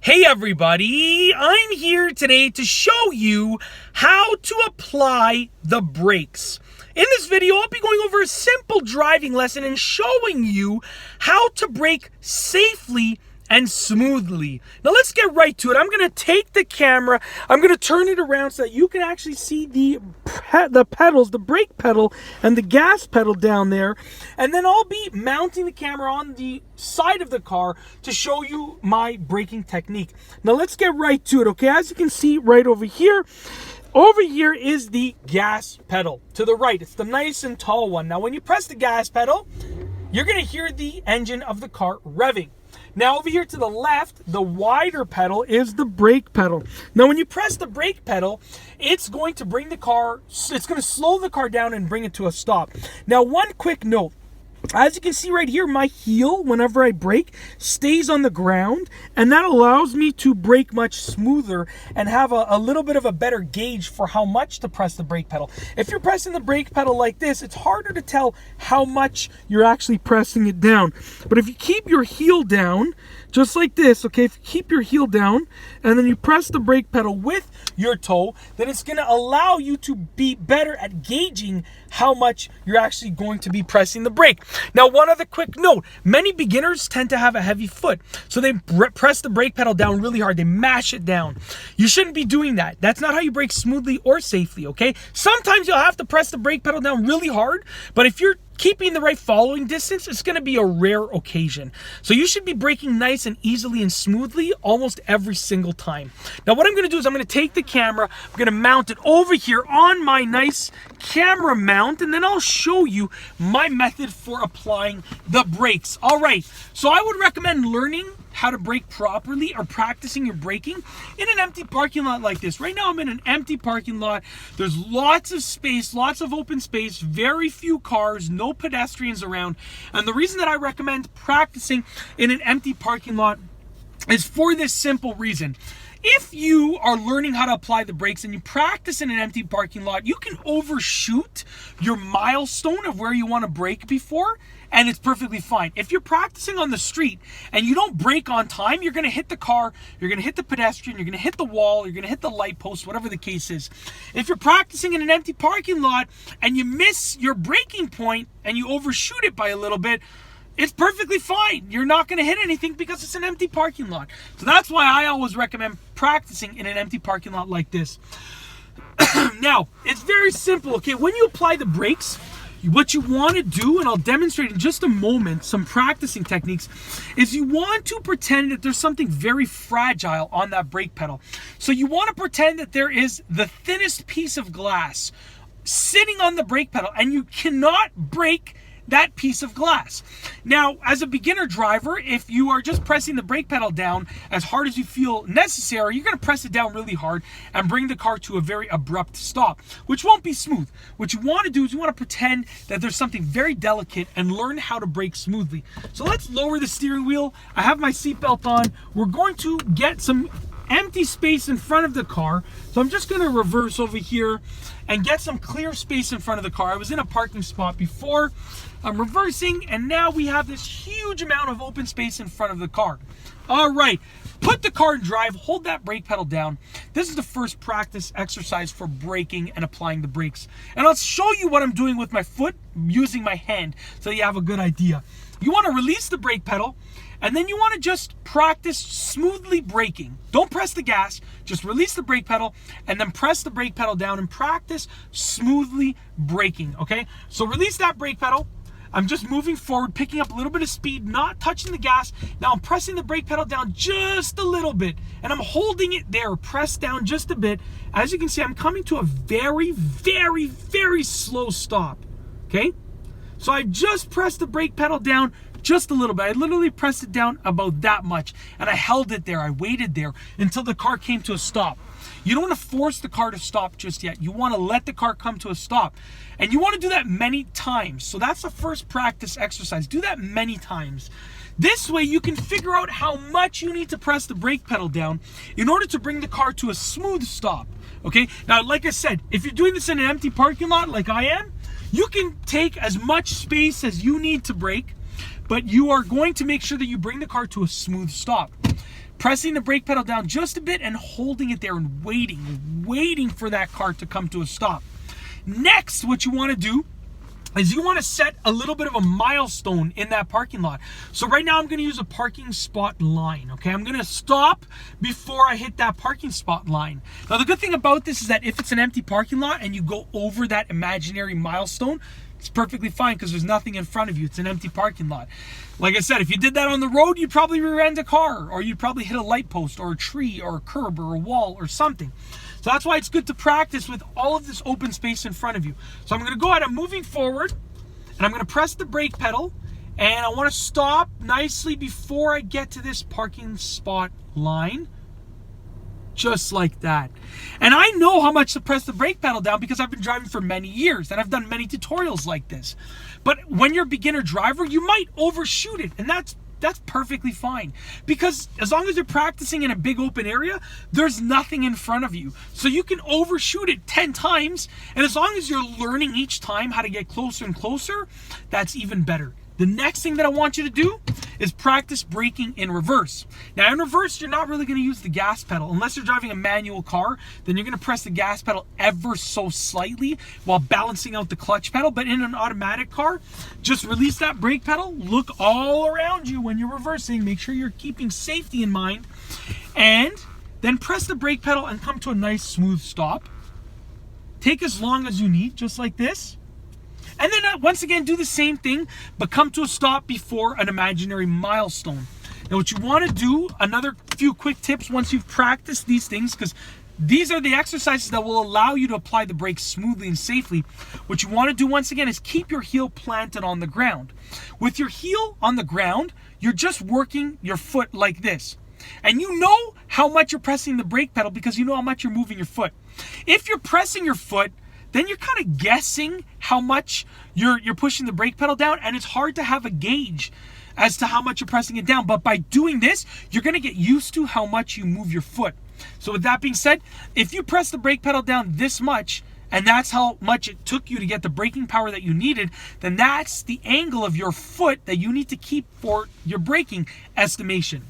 Hey everybody, I'm here today to show you how to apply the brakes. In this video, I'll be going over a simple driving lesson and showing you how to brake safely and smoothly. Now let's get right to it. I'm going to take the camera, I'm going to turn it around so that you can actually see the pedals, the brake pedal and the gas pedal down there. And then I'll be mounting the camera on the side of the car to show you my braking technique. Now let's get right to it, okay? As you can see right over here is the gas pedal. To the right, it's the nice and tall one. Now when you press the gas pedal, you're going to hear the engine of the car revving. Now over here to the left, the wider pedal is the brake pedal. Now when you press the brake pedal, it's going to bring the car, it's going to slow the car down and bring it to a stop. Now one quick note. As you can see right here, my heel, whenever I brake, stays on the ground, and that allows me to brake much smoother and have a little bit of a better gauge for how much to press the brake pedal. If you're pressing the brake pedal like this, it's harder to tell how much you're actually pressing it down. But if you keep your heel down, just like this, okay, if you keep your heel down and then you press the brake pedal with your toe, then it's going to allow you to be better at gauging how much you're actually going to be pressing the brake. Now, one other quick note, many beginners tend to have a heavy foot, so they press the brake pedal down really hard, they mash it down. You shouldn't be doing that. That's not how you brake smoothly or safely, okay? Sometimes you'll have to press the brake pedal down really hard, but if you're keeping the right following distance, it's going to be a rare occasion. So you should be braking nice and easily and smoothly almost every single time. Now what I'm going to do is I'm going to take the camera, I'm going to mount it over here on my nice camera mount, and then I'll show you my method for applying the brakes. All right, so I would recommend learning how to brake properly or practicing your braking in an empty parking lot like this. Right now I'm in an empty parking lot. There's lots of space, lots of open space, very few cars, no pedestrians around. And the reason that I recommend practicing in an empty parking lot is for this simple reason. If you are learning how to apply the brakes and you practice in an empty parking lot, you can overshoot your milestone of where you want to brake before, and it's perfectly fine. If you're practicing on the street and you don't brake on time, you're going to hit the car, you're going to hit the pedestrian, you're going to hit the wall, you're going to hit the light post, whatever the case is. If you're practicing in an empty parking lot and you miss your braking point and you overshoot it by a little bit, it's perfectly fine. You're not going to hit anything because it's an empty parking lot. So that's why I always recommend practicing in an empty parking lot like this. Now, it's very simple, okay? When you apply the brakes, what you want to do, and I'll demonstrate in just a moment some practicing techniques, is you want to pretend that there's something very fragile on that brake pedal. So you want to pretend that there is the thinnest piece of glass sitting on the brake pedal, and you cannot brake that piece of glass. Now, as a beginner driver, if you are just pressing the brake pedal down as hard as you feel necessary, you're going to press it down really hard and bring the car to a very abrupt stop, which won't be smooth. What you want to do is you want to pretend that there's something very delicate and learn how to brake smoothly. So let's lower the steering wheel. I have my seatbelt on. We're going to get some empty space in front of the car. So I'm just going to reverse over here and get some clear space in front of the car. I was in a parking spot before. I'm reversing, and now we have this huge amount of open space in front of the car. All right, put the car in drive, hold that brake pedal down. This is the first practice exercise for braking and applying the brakes. And I'll show you what I'm doing with my foot using my hand so you have a good idea. You want to release the brake pedal, and then you want to just practice smoothly braking. Don't press the gas, just release the brake pedal and then press the brake pedal down and practice smoothly braking, okay? So release that brake pedal. I'm just moving forward, picking up a little bit of speed, not touching the gas. Now I'm pressing the brake pedal down just a little bit, and I'm holding it there, pressed down just a bit. As you can see, I'm coming to a very, very, very slow stop, okay? So I just pressed the brake pedal down just a little bit. I literally pressed it down about that much, and I held it there. I waited there until the car came to a stop. You don't want to force the car to stop just yet. You want to let the car come to a stop. And you want to do that many times. So that's the first practice exercise. Do that many times. This way you can figure out how much you need to press the brake pedal down in order to bring the car to a smooth stop. Okay? Now, like I said, if you're doing this in an empty parking lot like I am, you can take as much space as you need to brake, but you are going to make sure that you bring the car to a smooth stop. pressing the brake pedal down just a bit and holding it there and waiting for that car to come to a stop. Next, what you want to do is you want to set a little bit of a milestone in that parking lot. So right now I'm going to use a parking spot line, okay? I'm going to stop before I hit that parking spot line. Now the good thing about this is that if it's an empty parking lot and you go over that imaginary milestone, it's perfectly fine because there's nothing in front of you. It's an empty parking lot. Like I said, if you did that on the road, you'd probably rear-end a car, or you'd probably hit a light post or a tree or a curb or a wall or something. So that's why it's good to practice with all of this open space in front of you. So I'm going to go ahead, I'm moving forward, and I'm going to press the brake pedal, and I want to stop nicely before I get to this parking spot line. Just like that. And I know how much to press the brake pedal down because I've been driving for many years and I've done many tutorials like this. But when you're a beginner driver, you might overshoot it, and that's perfectly fine, because as long as you're practicing in a big open area, there's nothing in front of you. So you can overshoot it 10 times, and as long as you're learning each time how to get closer and closer, that's even better. The next thing that I want you to do is practice braking in reverse. Now in reverse, you're not really going to use the gas pedal. Unless you're driving a manual car, then you're going to press the gas pedal ever so slightly while balancing out the clutch pedal. But in an automatic car, just release that brake pedal, look all around you when you're reversing, make sure you're keeping safety in mind, and then press the brake pedal and come to a nice smooth stop. Take as long as you need, just like this. And then once again, do the same thing, but come to a stop before an imaginary milestone. Now what you want to do, another few quick tips once you've practiced these things, because these are the exercises that will allow you to apply the brakes smoothly and safely. What you want to do once again is keep your heel planted on the ground. With your heel on the ground, you're just working your foot like this. And you know how much you're pressing the brake pedal because you know how much you're moving your foot. If you're pressing your foot, then you're kind of guessing how much you're pushing the brake pedal down, and it's hard to have a gauge as to how much you're pressing it down. But by doing this, you're going to get used to how much you move your foot. So with that being said, if you press the brake pedal down this much, and that's how much it took you to get the braking power that you needed, then that's the angle of your foot that you need to keep for your braking estimation.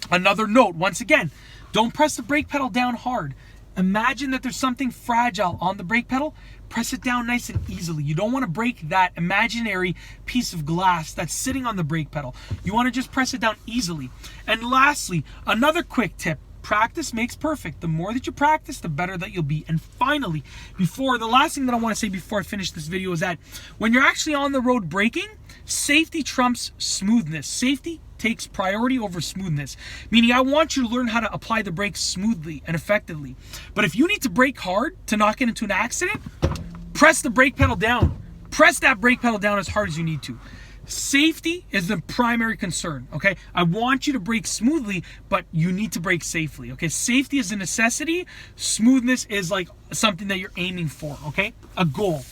Another note, once again, don't press the brake pedal down hard. Imagine that there's something fragile on the brake pedal. Press it down nice and easily. You don't want to break that imaginary piece of glass that's sitting on the brake pedal. You want to just press it down easily. And lastly, another quick tip. Practice makes perfect. The more that you practice, the better that you'll be. And finally, the last thing that I want to say before I finish this video is that when you're actually on the road braking, safety trumps smoothness. Safety takes priority over smoothness, meaning I want you to learn how to apply the brakes smoothly and effectively. But if you need to brake hard to not get into an accident, press the brake pedal down. Press that brake pedal down as hard as you need to. Safety is the primary concern, okay? I want you to brake smoothly, but you need to brake safely, okay? Safety is a necessity. Smoothness is like something that you're aiming for, okay? A goal.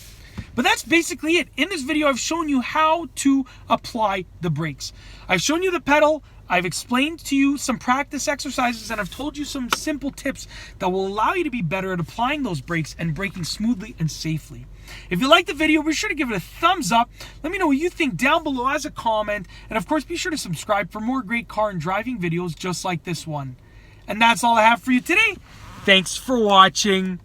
But that's basically it. In this video, I've shown you how to apply the brakes. I've shown you the pedal, I've explained to you some practice exercises, and I've told you some simple tips that will allow you to be better at applying those brakes and braking smoothly and safely. If you liked the video, be sure to give it a thumbs up. Let me know what you think down below as a comment. And of course, be sure to subscribe for more great car and driving videos just like this one. And that's all I have for you today. Thanks for watching.